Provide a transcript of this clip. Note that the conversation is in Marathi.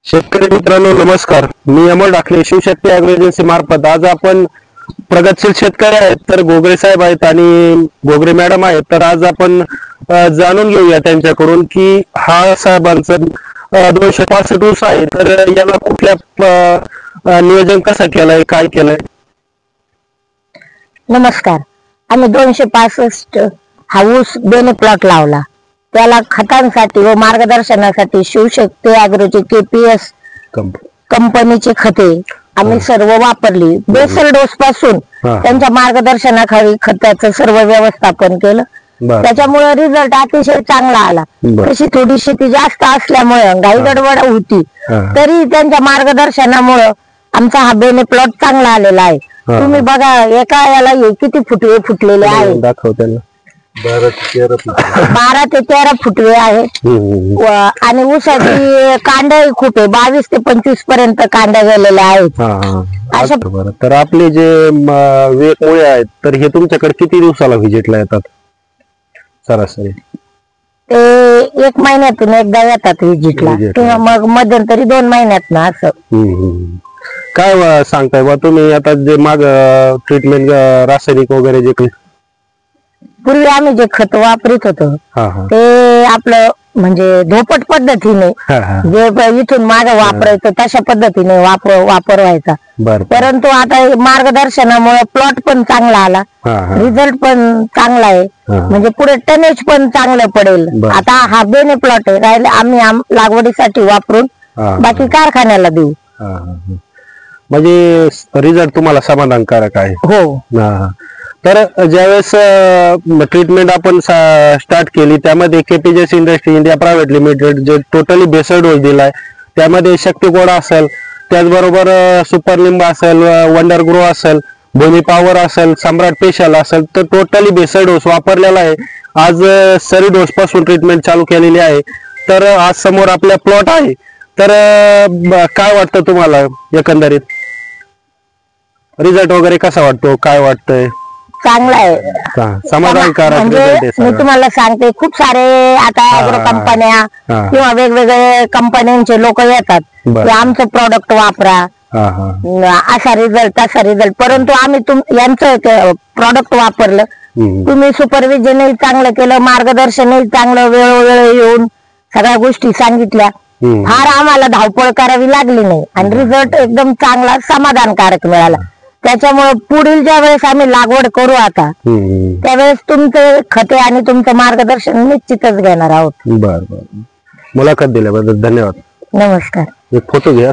शेतकरी मित्रांनो नमस्कार. मी अमोल डाकले, शिवशक्ती ॲग्रो एजन्सी मार्फत आज आपण प्रगतशील शेतकरी आहेत तर गोगरे साहेब आहेत आणि गोगरे मॅडम आहेत. तर आज आपण जाणून घेऊया त्यांच्याकडून की हा साहेबांचं 265 ऊस आहे तर याला कुठल्या नियोजन कसं केलंय, काय केलंय. नमस्कार. आम्ही 265 हा ऊस बेने प्लॉट लावला. त्याला खतांसाठी व मार्गदर्शनासाठी शिवशक्ती ॲग्रोचे KPS कंपनीचे खते आम्ही सर्व वापरली. बेसल डोस पासून त्यांच्या मार्गदर्शनाखाली खताचं सर्व व्यवस्थापन केलं. त्याच्यामुळे रिझल्ट अतिशय चांगला आला. तशी थोडी शेती जास्त असल्यामुळे गाई गडबड होती तरी त्यांच्या मार्गदर्शनामुळे आमचा हा बेने प्लॉट चांगला आलेला आहे. तुम्ही बघा एका याला किती फुटवे फुटलेले आहेत. दाखव त्यांना. 12 ते 13 फुटवे आहेत आणि ऊसाची कांड्या खूप आहे. 22 ते 25 पर्यंत कांड्या गेलेल्या आहेत. तर आपले जे मुळे आहेत तर हे तुमच्याकडे किती दिवसाला व्हिजिटला येतात सरासरी? ते 1 महिन्यातून एकदा येतात व्हिजिटला किंवा मग मध्यंतरी 2 महिन्यात ना असं. काय सांगताय बा तुम्ही आता जे माग ट्रीटमेंट रासायनिक वगैरे जे पूर्वी आम्ही जे खत वापरत होतो ते आपलं म्हणजे धोपट पद्धतीने जे इथून मागं वापरायचं तशा पद्धतीने वापरवायचा. परंतु आता मार्गदर्शनामुळे प्लॉट पण चांगला आला, रिझल्ट पण चांगला आहे. म्हणजे पुढे टनेज पण चांगलं पडेल. आता हा बेने प्लॉट आहे राहिले आम्ही लागवडीसाठी वापरून बाकी कारखान्याला देऊ. म्हणजे रिझल्ट तुम्हाला समाधानकारक आहे? हो. तर ज्यावेळेस ट्रीटमेंट आपण स्टार्ट केली त्यामध्ये KPS industry India private limited जे टोटली बेसल डोस दिलाय त्यामध्ये शक्तिगोळा असेल, त्याचबरोबर सुपर लिंब असेल, वंडर ग्रो असेल, बोनी पॉवर असेल, सम्राट स्पेशल असेल, तर टोटली बेसल डोस वापरलेला आहे. आज सरी डोस पासून ट्रीटमेंट चालू केलेली आहे. तर आज समोर आपल्या प्लॉट आहे. तर काय वाटतं तुम्हाला एकंदरीत रिझल्ट वगैरे कसा वाटतो, काय वाटतंय? चांगला आहे, समाधानकारक. म्हणजे मी तुम्हाला सांगते खूप सारे आता ॲग्रो कंपन्या किंवा वेगवेगळे कंपन्यांचे लोक येतात की आमचं प्रॉडक्ट वापरा, असा रिझल्ट तसा रिझल्ट. परंतु आम्ही यांचं प्रॉडक्ट वापरलं. तुम्ही सुपरविजनही चांगलं केलं, मार्गदर्शनही चांगलं, वेळोवेळी येऊन सगळ्या गोष्टी सांगितल्या. फार आम्हाला धावपळ करावी लागली नाही आणि रिझल्ट एकदम चांगला समाधानकारक मिळाला. त्याच्यामुळे पुढील ज्या वेळेस आम्ही लागवड करू आता त्यावेळेस तुमचे खते आणि तुमचं मार्गदर्शन निश्चितच घेणार आहोत. बर. मुलाखत दिल्याबद्दल धन्यवाद. नमस्कार. एक फोटो घ्या.